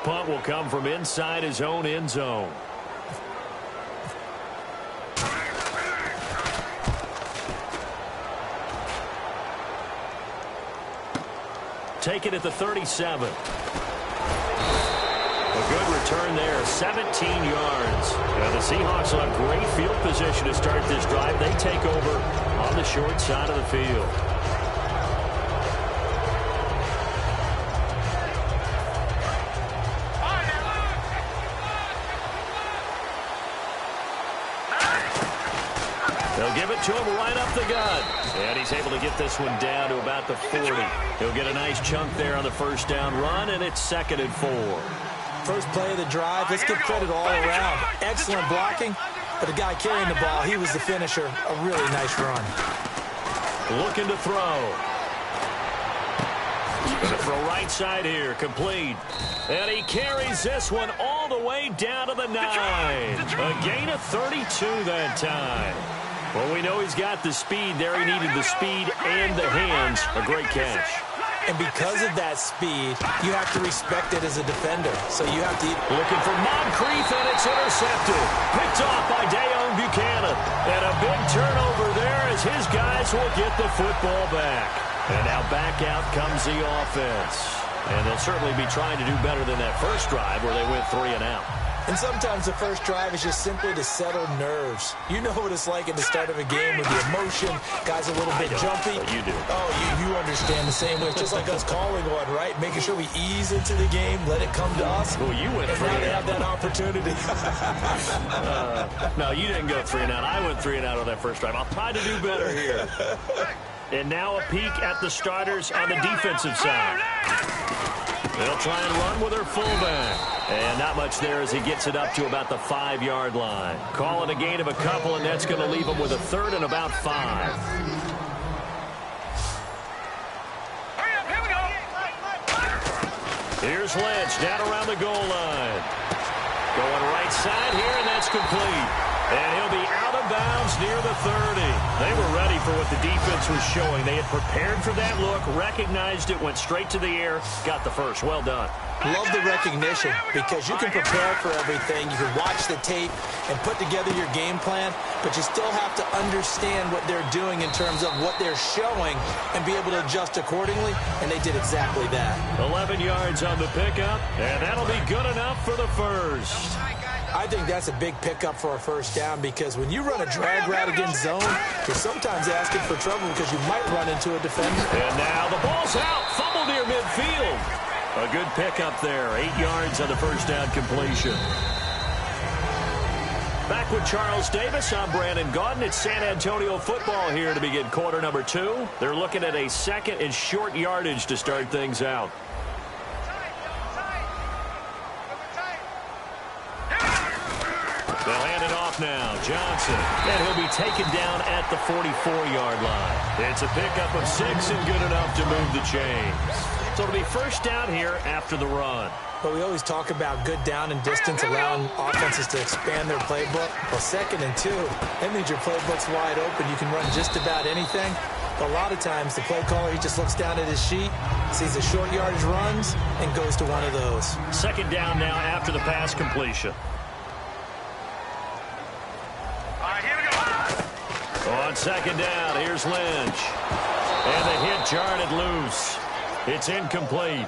Punt will come from inside his own end zone. Take it at the 37. A good return there, 17 yards. Now the Seahawks on great field position to start this drive. They take over on the short side of the field. They'll give it to him right up the gut. And he's able to get this one down to about the 40. He'll get a nice chunk there on the first down run, and it's 2nd and 4. First play of the drive, let's give credit all around. Excellent blocking, but the guy carrying the ball, he was the finisher. A really nice run. Looking to throw. Going to throw right side here, complete. And he carries this one all the way down to the 9. A gain of 32 that time. Well, we know he's got the speed there. He needed the speed and the hands. A great catch. And because of that speed, you have to respect it as a defender. So you have to... Looking for Moncrief, and it's intercepted. Picked off by Dayon Buchanan. And a big turnover there as his guys will get the football back. And now back out comes the offense. And they'll certainly be trying to do better than that first drive where they went 3 and out. And sometimes the first drive is just simply to settle nerves. You know what it's like at the start of a game with the emotion. Guys are a little bit jumpy. But you do. Oh, you understand the same way. It's just like us calling one, right? Making sure we ease into the game, let it come to us. Well, you went 3 and out. Now they have that opportunity. No, you didn't go 3 and out. I went 3 and out on that first drive. I'll try to do better here. And now a peek at the starters on the defensive side. They'll try and run with their fullback. And not much there as he gets it up to about the 5-yard line. Calling a gain of a couple, and that's going to leave him with a 3rd and about 5. Here's Lynch down around the goal line. Going right side here, and that's complete. And he'll be out of bounds near the 30. They were ready for what the defense was showing. They had prepared for that look, recognized it, went straight to the air, got the first. Well done. Love the recognition because you can prepare for everything. You can watch the tape and put together your game plan, but you still have to understand what they're doing in terms of what they're showing and be able to adjust accordingly, and they did exactly that. 11 yards on the pickup, and that'll be good enough for the first. I think that's a big pickup for a first down because when you run a drag route against zone, you're sometimes asking for trouble because you might run into a defender. And now the ball's out, fumbled near midfield. A good pickup there, 8 yards on the first down completion. Back with Charles Davis, I'm Brandon Gaudin. It's San Antonio football here to begin quarter number 2. They're looking at a 2nd and short yardage to start things out. They'll hand it off now. Johnson. And he'll be taken down at the 44-yard line. It's a pickup of 6 and good enough to move the chains. So it'll be first down here after the run. But we always talk about good down and distance, allowing offenses to expand their playbook. Well, 2nd and 2, that means your playbook's wide open. You can run just about anything. But a lot of times, the play caller, he just looks down at his sheet, sees the short yardage runs, and goes to one of those. 2nd down now after the pass completion. On 2nd down, here's Lynch. And the hit jarred it loose. It's incomplete.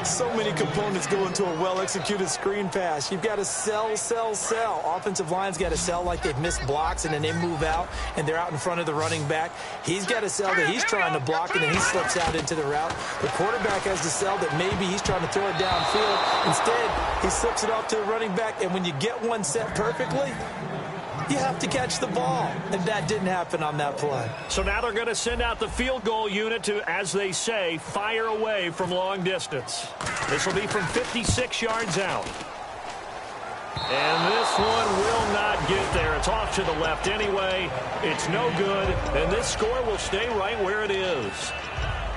So many components go into a well-executed screen pass. You've got to sell, sell, sell. Offensive line's got to sell like they've missed blocks, and then they move out, and they're out in front of the running back. He's got to sell that he's trying to block, and then he slips out into the route. The quarterback has to sell that maybe he's trying to throw it downfield. Instead, he slips it off to the running back, and when you get one set perfectly, you have to catch the ball, and that didn't happen on that play. So now they're going to send out the field goal unit to, as they say, fire away from long distance. This will be from 56 yards out. And this one will not get there. It's off to the left anyway. It's no good, and this score will stay right where it is.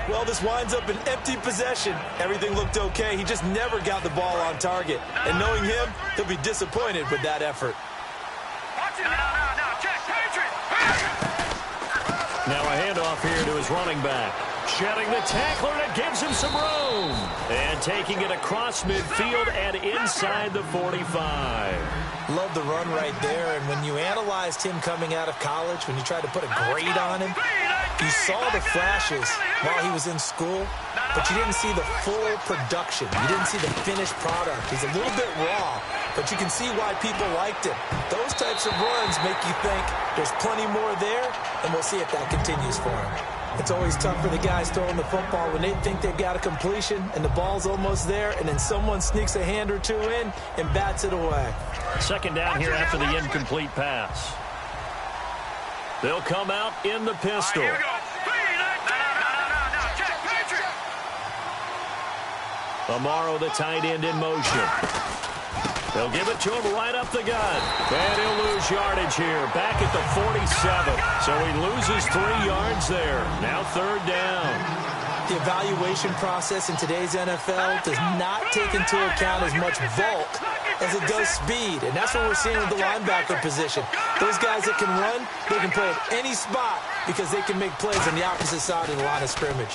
Well, this winds up an empty possession. Everything looked okay. He just never got the ball on target. And knowing him, he'll be disappointed with that effort. Now a handoff here to his running back. Shedding the tackler, and it gives him some room. And taking it across midfield and inside the 45. Love the run right there. And when you analyzed him coming out of college, when you tried to put a grade on him, you saw the flashes while he was in school, but you didn't see the full production. You didn't see the finished product. He's a little bit raw, but you can see why people liked him. Those types of runs make you think there's plenty more there, and we'll see if that continues for him. It's always tough for the guys throwing the football when they think they've got a completion and the ball's almost there, and then someone sneaks a hand or two in and bats it away. Second down here after the incomplete pass. They'll come out in the pistol. Amaro, the tight end, in motion. They'll give it to him right up the gut. And he'll lose yardage here. Back at the 47. So he loses 3 yards there. Now third down. The evaluation process in today's NFL does not take into account as much bulk as it does speed. And that's what we're seeing with the linebacker position. Those guys that can run, they can play at any spot because they can make plays on the opposite side of the line of scrimmage.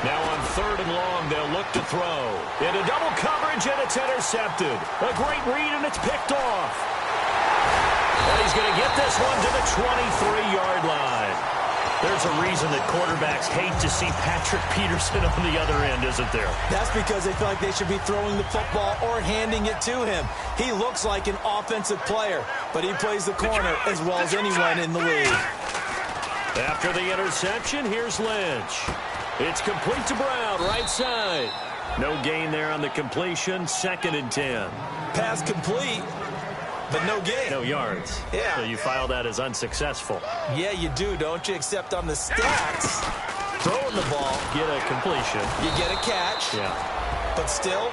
Now on third and long, they'll look to throw. Into double coverage, and it's intercepted. A great read, and it's picked off. And he's going to get this one to the 23-yard line. There's a reason that quarterbacks hate to see Patrick Peterson on the other end, isn't there? That's because they feel like they should be throwing the football or handing it to him. He looks like an offensive player, but he plays the corner as well as anyone in the league. After the interception, here's Lynch. It's complete to Brown, right side. No gain there on the completion. 2nd and 10. Pass complete, but no gain. No yards. Yeah. So you file that as unsuccessful. Yeah, you do, don't you? Except on the stats, throwing the ball, Get a completion. you get a catch, Yeah. but still,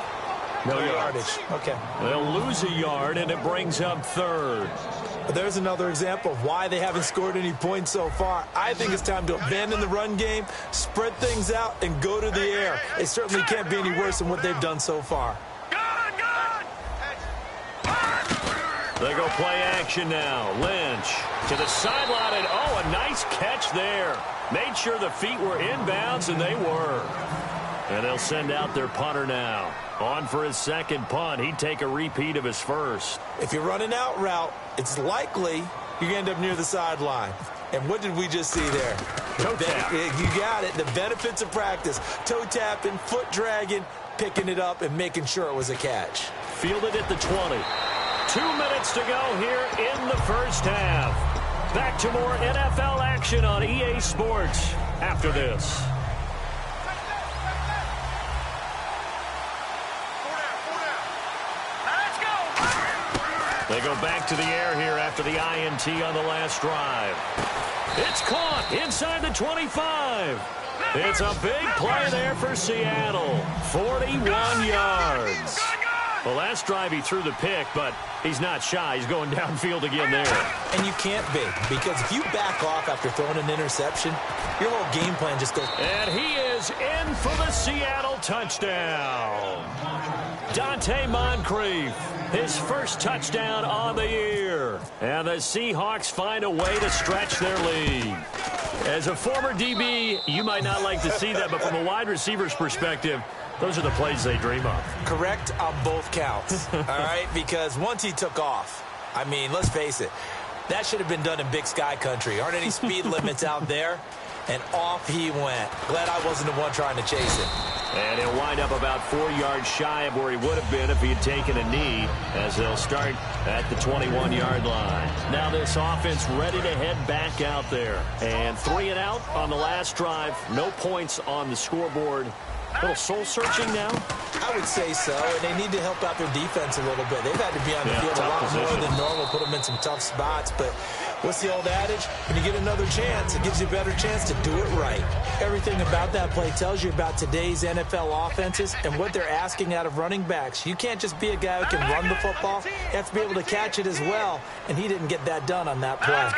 No yardage. yards. Okay. They'll lose a yard, and it brings up third. There's another example of why they haven't scored any points so far. I think it's time to abandon the run game, spread things out, and go to the air. It certainly can't be any worse than what they've done so far. They go play action now. Lynch to the sideline, and oh, a nice catch there. Made sure the feet were inbounds, and they were. And they'll send out their punter now. On for his second punt. He'd take a repeat of his first. If you're running out route, it's likely you're going to end up near the sideline. And what did we just see there? Toe tap. You got it. The benefits of practice. Toe tapping, foot dragging, picking it up, and making sure it was a catch. Fielded at the 20. 2 minutes to go here in the first half. Back to more NFL action on EA Sports after this. They go back to the air here after the INT on the last drive. It's caught inside the 25. It's a big play there for Seattle. 41 yards. The last drive he threw the pick, but he's not shy. He's going downfield again there. And you can't be, because if you back off after throwing an interception, your whole game plan just goes. And he is in for the Seattle touchdown. Dante Moncrief, his first touchdown on the year. And the Seahawks find a way to stretch their lead. As a former DB, you might not like to see that, but from a wide receiver's perspective, those are the plays they dream of. Correct on both counts, all right? Because once he took off, I mean, let's face it, that should have been done in Big Sky country. Aren't any speed limits out there? And off he went. Glad I wasn't the one trying to chase it. And he'll wind up about 4 yards shy of where he would have been if he had taken a knee, as they'll start at the 21-yard line. Now this offense ready to head back out there. And 3 and out on the last drive. No points on the scoreboard. A little soul-searching now? I would say so, and they need to help out their defense a little bit. They've had to be on the field a lot more than normal, put them in some tough spots. But what's the old adage? When you get another chance, it gives you a better chance to do it right. Everything about that play tells you about today's NFL offenses and what they're asking out of running backs. You can't just be a guy who can run the football. You have to be able to catch it as well, and he didn't get that done on that play.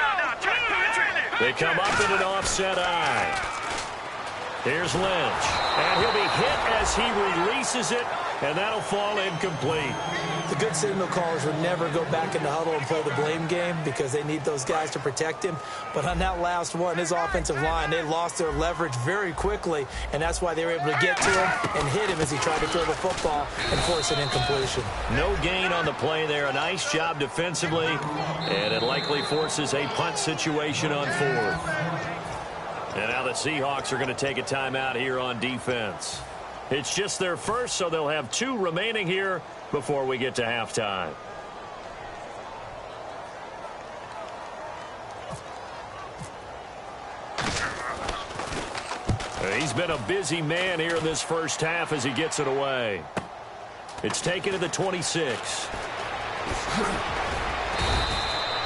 They come up in an offset eye. Here's Lynch, and he'll be hit as he releases it, And that'll fall incomplete. The good signal callers would never go back in the huddle and play the blame game because they need those guys to protect him. But on that last one, his offensive line, they lost their leverage very quickly, and that's why they were able to get to him and hit him as he tried to throw the football and force an incompletion. No gain on the play there. A nice job defensively, and it likely forces a punt situation on fourth. And now the Seahawks are going to take a timeout here on defense. It's just their first, so they'll have 2 remaining here before we get to halftime. He's been a busy man here in this first half as he gets it away. It's taken to the 26.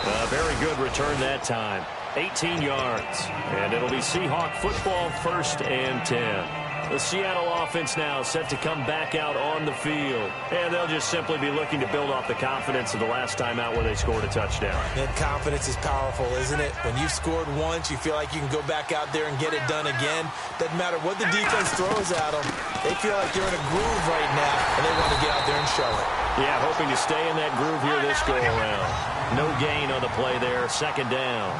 A very good return that time. 18 yards. And it'll be Seahawk football, 1st and 10. The Seattle offense now set to come back out on the field. And they'll just simply be looking to build off the confidence of the last time out where they scored a touchdown. And confidence is powerful, isn't it? When you've scored once, you feel like you can go back out there and get it done again. Doesn't matter what the defense throws at them. They feel like they're in a groove right now, and they want to get out there and show it. Yeah, hoping to stay in that groove here this go-around. No gain on the play there, 2nd down.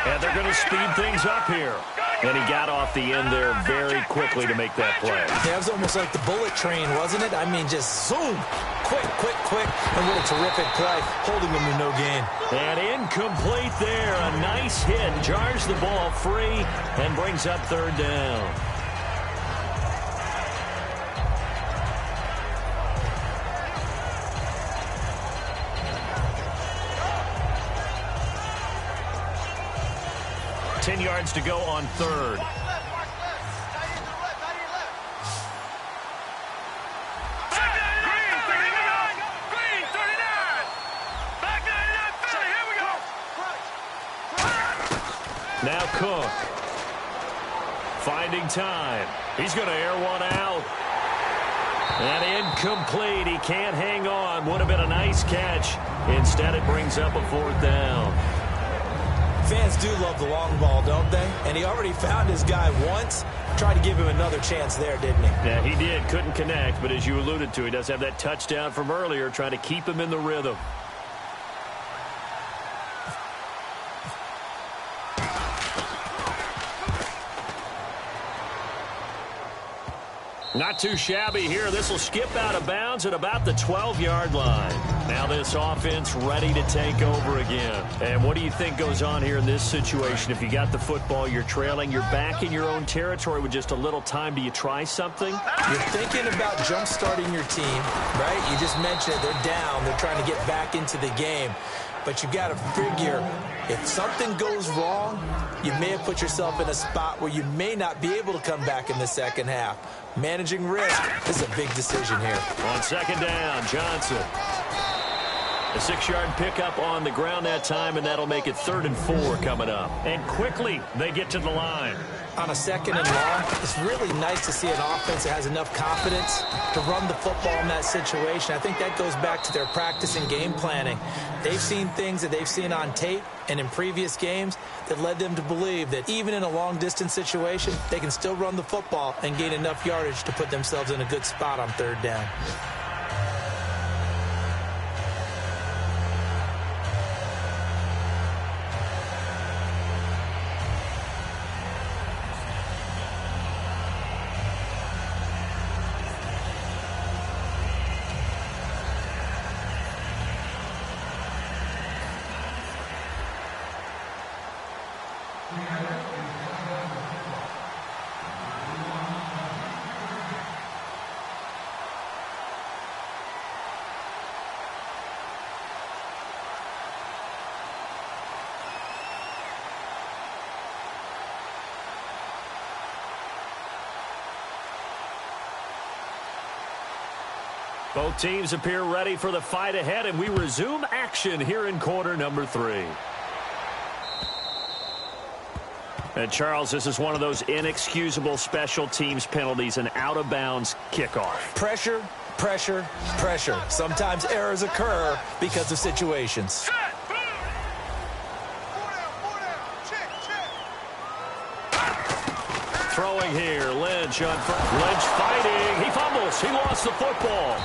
And they're going to speed things up here. And he got off the end there very quickly to make that play. Yeah, it was almost like the bullet train, wasn't it? I mean, just zoom. Quick, quick, quick. And what a terrific play, holding him to no gain. And incomplete there. A nice hit. Jars the ball free and brings up 3rd down. Ten yards to go on 3rd. Now Cook. Finding time. He's going to air one out. And incomplete. He can't hang on. Would have been a nice catch. Instead, it brings up a 4th down. Fans do love the long ball, don't they? And he already found his guy once. Tried to give him another chance there, didn't he? Yeah, he did. Couldn't connect, but as you alluded to, he does have that touchdown from earlier, trying to keep him in the rhythm. Not too shabby here. This will skip out of bounds at about the 12-yard line. Now this offense ready to take over again. And what do you think goes on here in this situation? If you got the football, you're trailing, you're back in your own territory with just a little time. Do you try something? You're thinking about jump-starting your team, right? You just mentioned it. They're down. They're trying to get back into the game. But you got to figure, if something goes wrong, you may have put yourself in a spot where you may not be able to come back in the second half. Managing risk is a big decision here. On 2nd down, Johnson. A 6-yard pickup on the ground that time, and that'll make it 3rd and 4 coming up. And quickly, they get to the line. On a 2nd and long, it's really nice to see an offense that has enough confidence to run the football in that situation. I think that goes back to their practice and game planning. They've seen things that they've seen on tape and in previous games that led them to believe that even in a long-distance situation, they can still run the football and gain enough yardage to put themselves in a good spot on 3rd down. Both teams appear ready for the fight ahead, and we resume action here in quarter number 3. And, Charles, this is one of those inexcusable special teams penalties, an out-of-bounds kickoff. Pressure, pressure, pressure. Sometimes errors occur because of situations. Throwing here, Lynn. Lynch on first. Lynch fighting. He fumbles. He lost the football.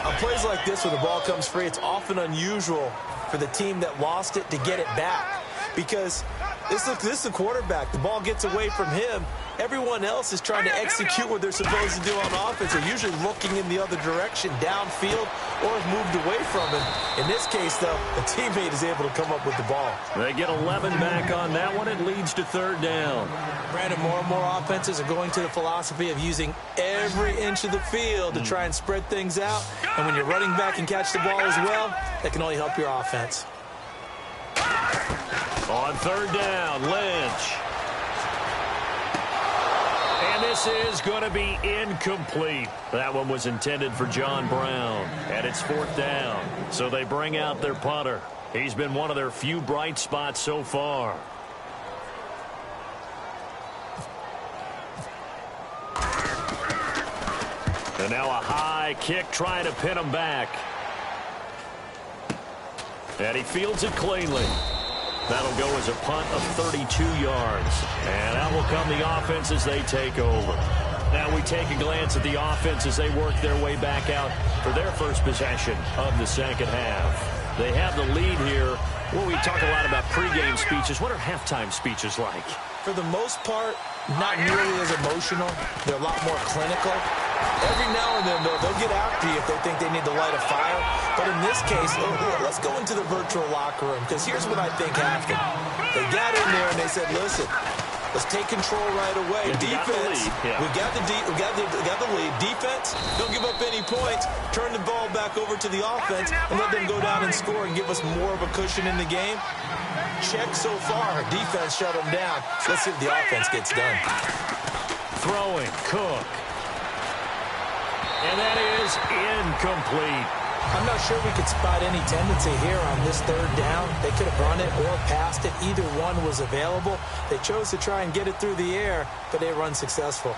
On plays like this where the ball comes free, it's often unusual for the team that lost it to get it back. Because this is the quarterback. The ball gets away from him. Everyone else is trying to execute what they're supposed to do on offense. They're usually looking in the other direction, downfield, or have moved away from him. In this case, though, a teammate is able to come up with the ball. They get 11 back on that one. It leads to third down. Brandon, more and more offenses are going to the philosophy of using every inch of the field to try and spread things out. And when you're running back and catch the ball as well, that can only help your offense. On third down, Lynch. And this is going to be incomplete. That one was intended for John Brown. And it's fourth down. So they bring out their punter. He's been one of their few bright spots so far. And now a high kick trying to pin him back. And he fields it cleanly. That'll go as a punt of 32 yards. And that will come the offense as they take over. Now we take a glance at the offense as they work their way back out for their first possession of the second half. They have the lead here. Well, we talk a lot about pregame speeches. What are halftime speeches like? For the most part, not nearly as emotional. They're a lot more clinical. Every now and then, though, they'll get after you if they think they need to light a fire. But in this case, let's go into the virtual locker room, because here's what I think happened. They got in there and they said, listen, let's take control right away. Defense, we got the lead. Defense, don't give up any points. Turn the ball back over to the offense and let them go down and score and give us more of a cushion in the game. Check so far. Defense shut them down. Let's see if the offense gets done. Throwing, Cook. And that is incomplete. I'm not sure we could spot any tendency here on this third down. They could have run it or passed it. Either one was available. They chose to try and get it through the air, but they were unsuccessful.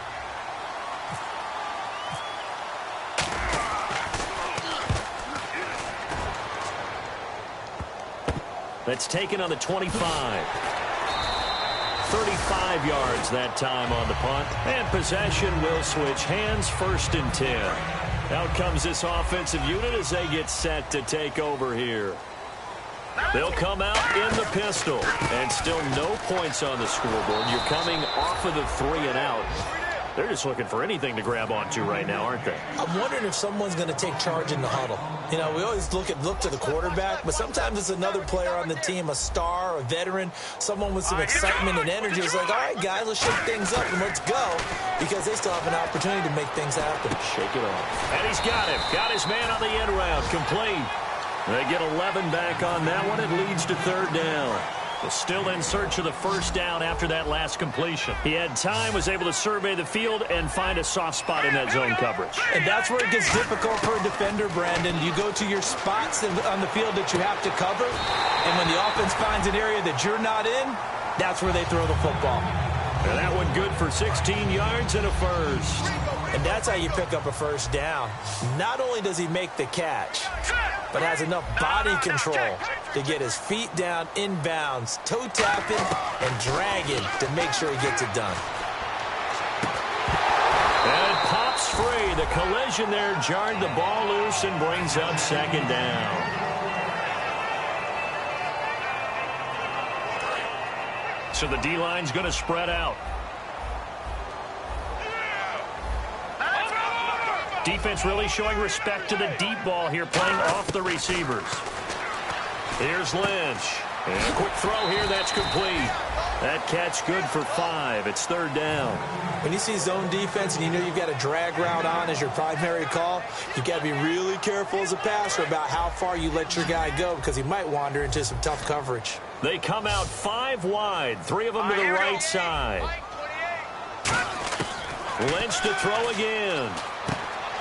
That's taken on the 25. 35 yards that time on the punt. And possession will switch hands, 1st and 10. Out comes this offensive unit as they get set to take over here. They'll come out in the pistol. And still no points on the scoreboard. You're coming off of the 3 and out. They're just looking for anything to grab onto right now, aren't they? I'm wondering if someone's going to take charge in the huddle. You know, we always look to the quarterback, but sometimes it's another player on the team, a star, a veteran, someone with some excitement and energy. It's like, all right, guys, let's shake things up and let's go, because they still have an opportunity to make things happen. Shake it off. And he's got him. Got his man on the end route. Complete. They get 11 back on that one. It leads to third down. Still in search of the first down after that last completion. He had time, was able to survey the field and find a soft spot in that zone coverage. And that's where it gets difficult for a defender, Brandon. You go to your spots on the field that you have to cover, and when the offense finds an area that you're not in, that's where they throw the football. And that one good for 16 yards and a first. And that's how you pick up a first down. Not only does he make the catch, but has enough body control to get his feet down inbounds, toe tapping and dragging to make sure he gets it done. And it pops free. The collision there jarred the ball loose and brings up second down. So the D-line's going to spread out. Defense really showing respect to the deep ball here, playing off the receivers. Here's Lynch. And a quick throw here, that's complete. That catch good for 5. It's third down. When you see zone defense and you know you've got a drag route on as your primary call, you've got to be really careful as a passer about how far you let your guy go, because he might wander into some tough coverage. They come out 5 wide, 3 of them to the right side. Lynch to throw again.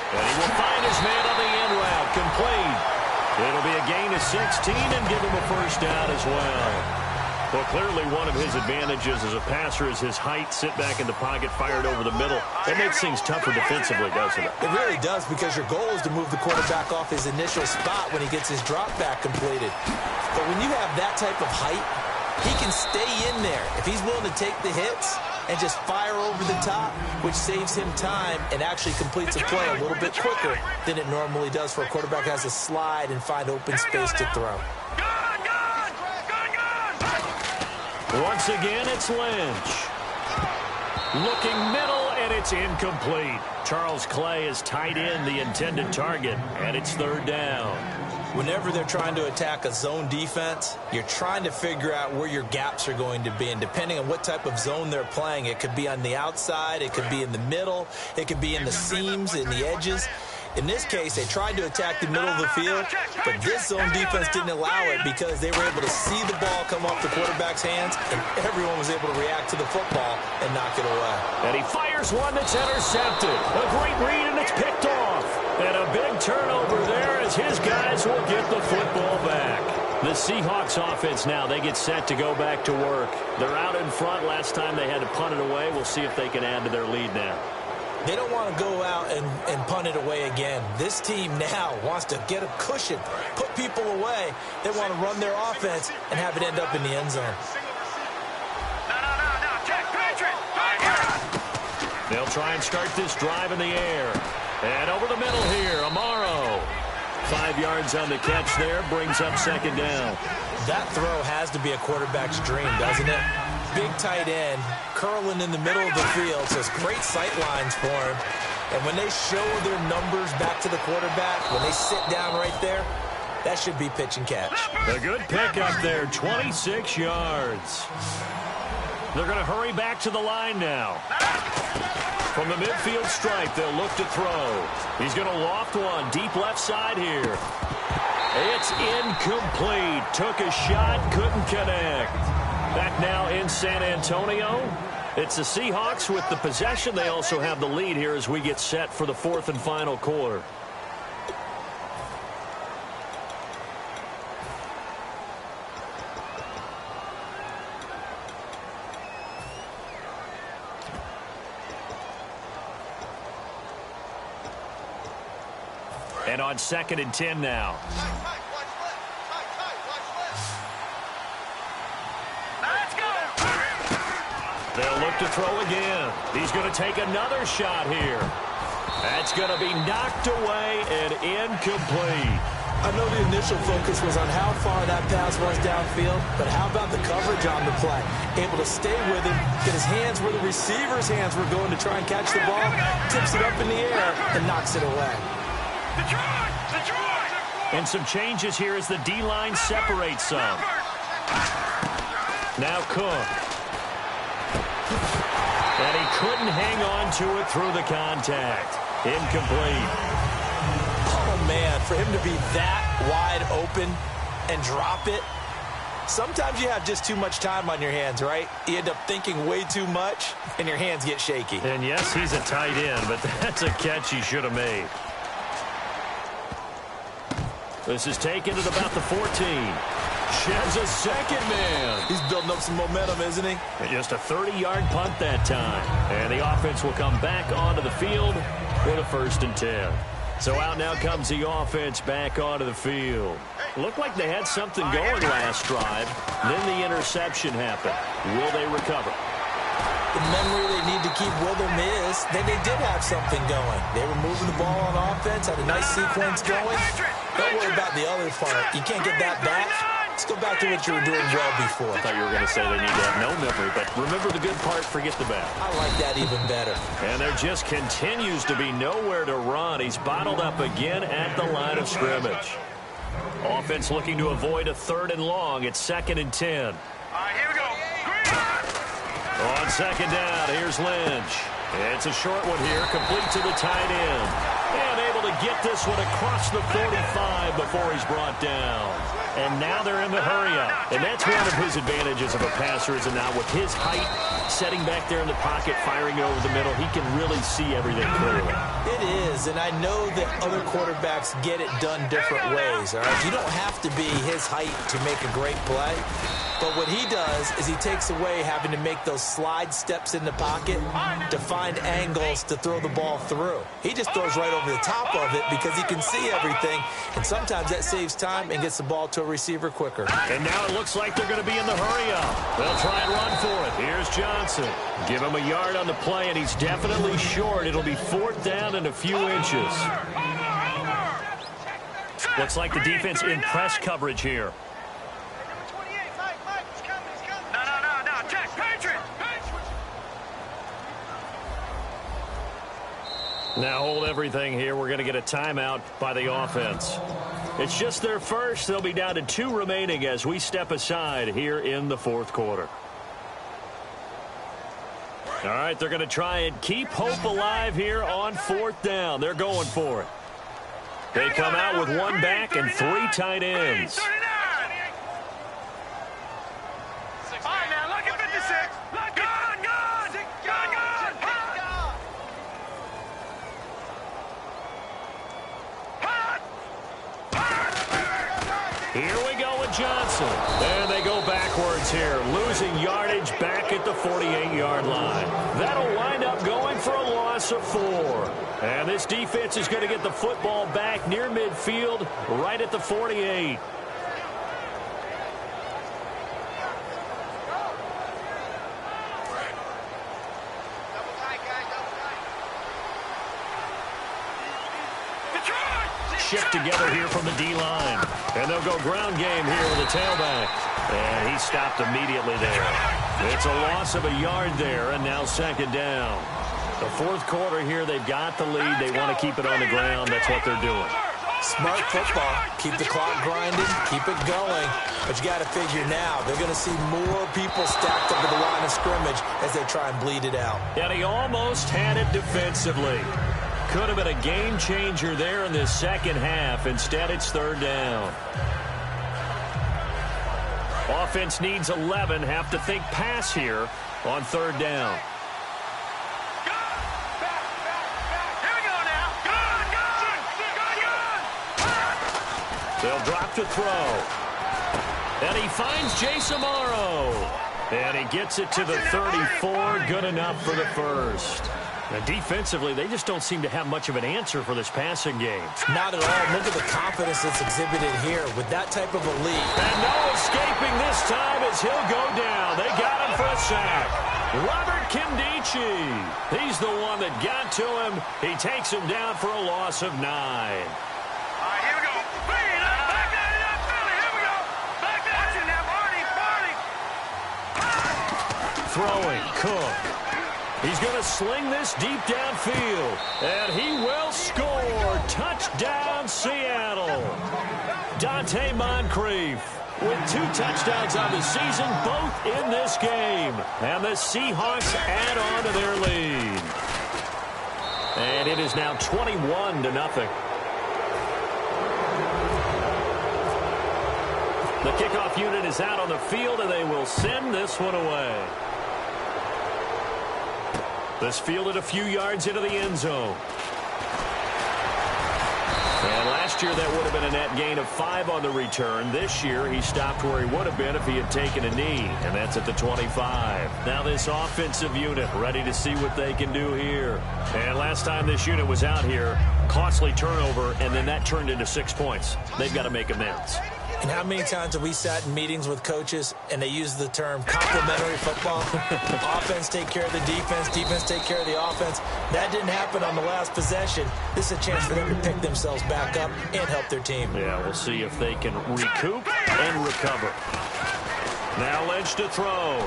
And he will find his man on the end route. Complete. It'll be a gain of 16 and give him a first down as well. Well, clearly one of his advantages as a passer is his height. Sit back in the pocket, fired over the middle. That makes things tougher defensively, doesn't it? It really does, because your goal is to move the quarterback off his initial spot when he gets his drop back completed. But when you have that type of height, he can stay in there. If he's willing to take the hits, and just fire over the top, which saves him time and actually completes a play a little bit quicker than it normally does for a quarterback who has to slide and find open space to throw. Once again, it's Lynch. Looking middle, and it's incomplete. Charles Clay is tight end, the intended target, and it's third down. Whenever they're trying to attack a zone defense, you're trying to figure out where your gaps are going to be. And depending on what type of zone they're playing, it could be on the outside, it could be in the middle, it could be in the seams, in the edges. In this case, they tried to attack the middle of the field, but this zone defense didn't allow it because they were able to see the ball come off the quarterback's hands, and everyone was able to react to the football and knock it away. And he fires one that's intercepted. A great read, and it's picked off. And a big turnover there as his guys will get the football back. The Seahawks offense now, they get set to go back to work. They're out in front. Last time they had to punt it away. We'll see if they can add to their lead now. They don't want to go out and punt it away again. This team now wants to get a cushion, put people away. They want to run their offense and have it end up in the end zone. They'll try and start this drive in the air. And over the middle here, Amaro. 5 yards on the catch there, brings up second down. That throw has to be a quarterback's dream, doesn't it? Big tight end, curling in the middle of the field, so it's great sight lines for him. And when they show their numbers back to the quarterback, when they sit down right there, that should be pitch and catch. A good pick up there, 26 yards. They're going to hurry back to the line now. From the midfield stripe, they'll look to throw. He's going to loft one deep left side here. It's incomplete. Took a shot, couldn't connect. Back now in San Antonio. It's the Seahawks with the possession. They also have the lead here as we get set for the fourth and final quarter. And on 2nd and 10 now. They'll look to throw again. He's going to take another shot here. That's going to be knocked away and incomplete. I know the initial focus was on how far that pass was downfield, but how about the coverage on the play? Able to stay with him, get his hands where the receiver's hands were going to try and catch the ball, tips it up in the air, and knocks it away. And some changes here as the D-line separates some. Now Cook. And he couldn't hang on to it through the contact. Incomplete. Oh, man, for him to be that wide open and drop it. Sometimes you have just too much time on your hands, right? You end up thinking way too much, and your hands get shaky. And yes, he's a tight end, but that's a catch he should have made. This is taken at about the 14. Sheds a second man. He's building up some momentum, isn't he? And just a 30-yard punt that time. And the offense will come back onto the field with a 1st and 10. So out now comes the offense back onto the field. Looked like they had something going last drive. Then the interception happened. Will they recover? The memory they need to keep with them is that they did have something going. They were moving the ball on offense, had a nice sequence going. Don't worry about the other part. You can't get that back. Let's go back to what you were doing well before. I thought you were going to say they need to have no memory, but remember the good part, forget the bad. I like that even better. And there just continues to be nowhere to run. He's bottled up again at the line of scrimmage. Offense looking to avoid a 3rd and long. It's 2nd and 10. All right, here we go. On 2nd down, here's Lynch. It's a short one here, complete to the tight end. And able to get this one across the 45 before he's brought down. And now they're in the hurry-up. And that's one of his advantages of a passer, is now with his height, setting back there in the pocket, firing it over the middle, he can really see everything clearly. It is, and I know that other quarterbacks get it done different ways, all right? You don't have to be his height to make a great play. But what he does is he takes away having to make those slide steps in the pocket to find angles to throw the ball through. He just throws right over the top of it because he can see everything, and sometimes that saves time and gets the ball to a receiver quicker. And now it looks like they're going to be in the hurry-up. They'll try and run for it. Here's Johnson. Give him a yard on the play, and he's definitely short. It'll be 4th down and a few inches. Looks like the defense in press coverage here. Now hold everything here. We're going to get a timeout by the offense. It's just their first. They'll be down to 2 remaining as we step aside here in the 4th quarter. All right, they're going to try and keep hope alive here on 4th down. They're going for it. They come out with 1 back and 3 tight ends. Here we go with Johnson. And they go backwards here, losing yardage back at the 48-yard line. That'll wind up going for a loss of 4. And this defense is going to get the football back near midfield, right at the 48. Shift together here from the D-line. And they'll go ground game here with the tailback. And he stopped immediately there. It's a loss of a yard there, and now 2nd down. The 4th quarter here, they've got the lead. They want to keep it on the ground. That's what they're doing. Smart football. Keep the clock grinding. Keep it going. But you got to figure now, they're going to see more people stacked up at the line of scrimmage as they try and bleed it out. And he almost had it defensively. Could have been a game changer there in this 2nd half. Instead, it's 3rd down. Offense needs 11. Have to think pass here on 3rd down. They'll drop to throw. And he finds Jason Morrow. And he gets it to the 34. Good enough for the first. Now, defensively, they just don't seem to have much of an answer for this passing game. Not at all. Look at the confidence that's exhibited here with that type of a lead. And no escaping this time as he'll go down. They got him for a sack. Robert Kimdichie. He's the one that got to him. He takes him down for a loss of 9. Throwing, Cook. He's going to sling this deep downfield, and he will score. Touchdown, Seattle. Dante Moncrief with 2 touchdowns on the season, both in this game. And the Seahawks add on to their lead. And it is now 21-0. The kickoff unit is out on the field, and they will send this one away. This fielded a few yards into the end zone. And last year that would have been a net gain of 5 on the return. This year he stopped where he would have been if he had taken a knee, and that's at the 25. Now this offensive unit ready to see what they can do here. And last time this unit was out here, costly turnover, and then that turned into 6 points. They've got to make amends. And how many times have we sat in meetings with coaches and they use the term complementary football? Offense take care of the defense, defense take care of the offense. That didn't happen on the last possession. This is a chance for them to pick themselves back up and help their team. Yeah, we'll see if they can recoup and recover. Now Lynch to throw.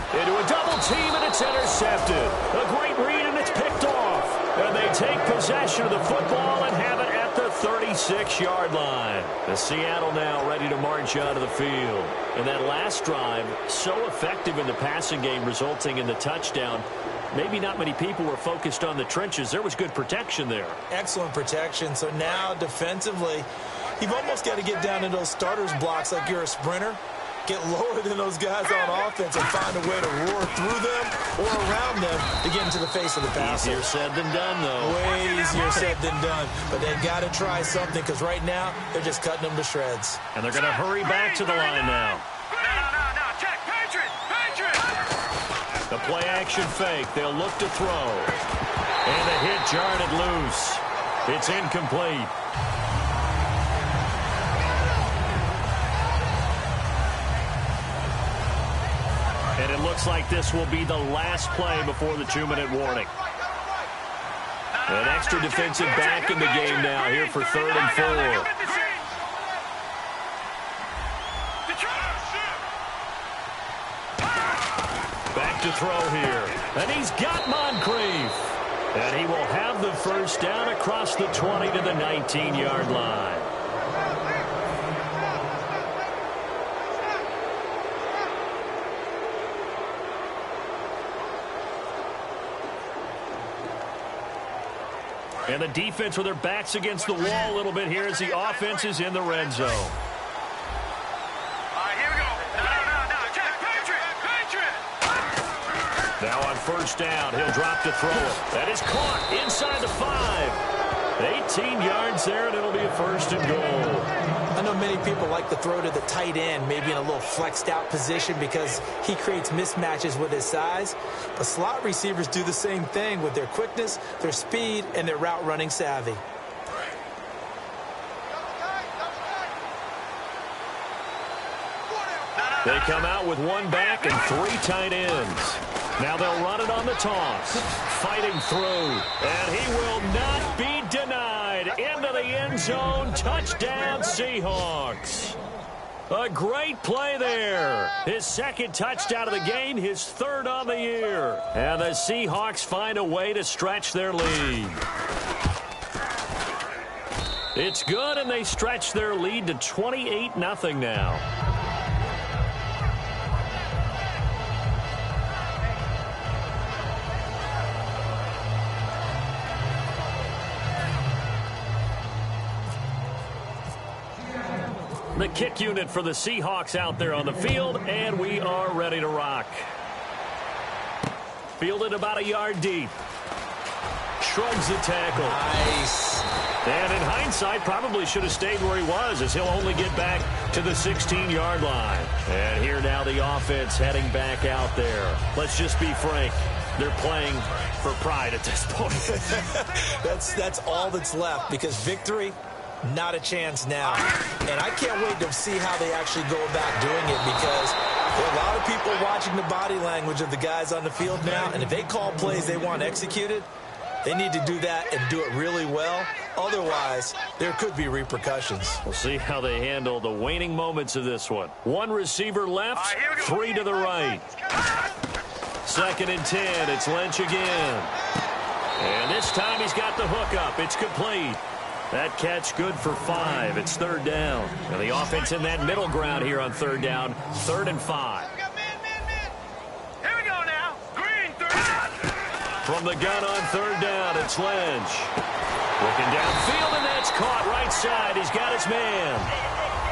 Into a double team, and it's intercepted. A great read, and it's picked off. And they take possession of the football and have it at the 36-yard line. The Seattle now ready to march out of the field. And that last drive, so effective in the passing game, resulting in the touchdown. Maybe not many people were focused on the trenches. There was good protection there. Excellent protection. So now defensively, you've almost got to get down to those starters blocks like you're a sprinter. Get lower than those guys on offense and find a way to roar through them or around them to get into the face of the passer. Easier said than done, though. Way easier said than done. But they've got to try something because right now they're just cutting them to shreds. And they're going to hurry back to the line now. The play action fake. They'll look to throw. And the hit jarred it loose. It's incomplete. And it looks like this will be the last play before the 2-minute warning. An extra defensive back in the game now here for 3rd and 4. Back to throw here. And he's got Moncrief. And he will have the first down across the 20 to the 19-yard line. And the defense with their backs against the wall a little bit here as the offense is in the red zone. All right, here we go. No. Patriot. Now on first down, he'll drop to throw it. That is caught inside the 5. 18 yards there, and it'll be a 1st and goal. I know many people like to throw to the tight end, maybe in a little flexed out position because he creates mismatches with his size. But slot receivers do the same thing with their quickness, their speed, and their route running savvy. They come out with 1 back and 3 tight ends. Now they'll run it on the toss. Fighting through. And he will not be denied. Into the end zone. Touchdown, Seahawks. A great play there. His 2nd touchdown of the game, his 3rd on the year. And the Seahawks find a way to stretch their lead. It's good, and they stretch their lead to 28-0 now. The kick unit for the Seahawks out there on the field, and we are ready to rock. Fielded about a yard deep. Shrugs the tackle. Nice. And in hindsight, probably should have stayed where he was, as he'll only get back to the 16-yard line. And here now the offense heading back out there. Let's just be frank. They're playing for pride at this point. That's all that's left, because victory, not a chance now. And I can't wait to see how they actually go about doing it, because there are a lot of people watching the body language of the guys on the field now, and if they call plays they want executed, they need to do that and do it really well. Otherwise, there could be repercussions. We'll see how they handle the waning moments of this one. 1 receiver left, 3 to the right. 2nd and 10, it's Lynch again. And this time he's got the hook up. It's complete. That catch good for 5. It's 3rd down. And the offense in that middle ground here on 3rd down. 3rd and 5. Here we go now. Green, 3rd. From the gun on 3rd down, it's Lynch. Looking downfield, and that's caught right side. He's got his man.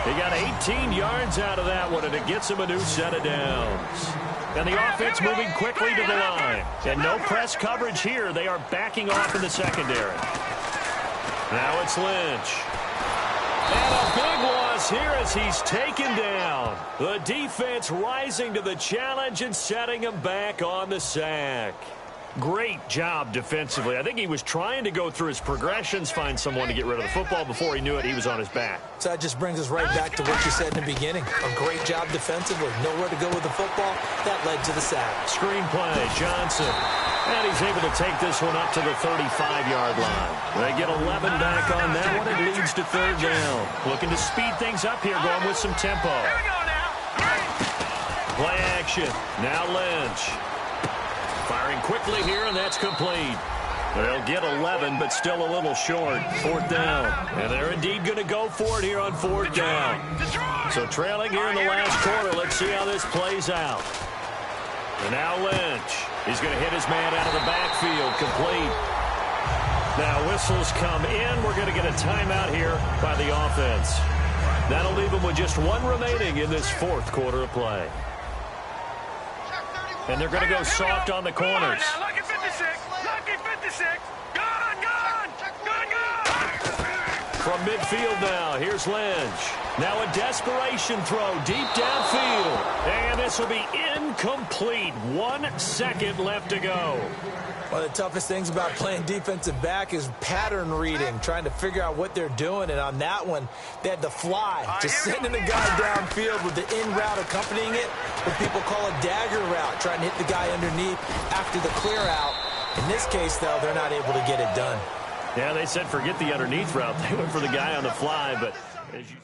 He got 18 yards out of that one, and it gets him a new set of downs. And the offense moving quickly to the line. And no press coverage here. They are backing off in the secondary. Now it's Lynch. And a big loss here as he's taken down. The defense rising to the challenge and setting him back on the sack. Great job defensively. I think he was trying to go through his progressions, find someone to get rid of the football. Before he knew it, he was on his back. So that just brings us right back to what you said in the beginning. A great job defensively. Nowhere to go with the football. That led to the sack. Screen play, Johnson. And he's able to take this one up to the 35-yard line. They get 11 back on that one. It leads to 3rd down. Looking to speed things up here, going with some tempo. Here we go now. Play action. Now Lynch. Firing quickly here, and that's complete. They'll get 11, but still a little short. 4th down. And they're indeed going to go for it here on 4th down. So trailing here in the last quarter. Let's see how this plays out. And now Lynch. He's going to hit his man out of the backfield. Complete. Now whistles come in. We're going to get a timeout here by the offense. That'll leave them with just 1 remaining in this 4th quarter of play. And they're going to go soft on the corners. Lucky 56. Lucky 56. Gone. From midfield now, here's Lynch. Now a desperation throw deep downfield. And this will be incomplete. 1 second left to go. One of the toughest things about playing defensive back is pattern reading, trying to figure out what they're doing. And on that one, they had the fly, just sending the guy downfield with the in route accompanying it, what people call a dagger route, trying to hit the guy underneath after the clear out. In this case, though, they're not able to get it done. Yeah, they said forget the underneath route. They went for the guy on the fly, but as you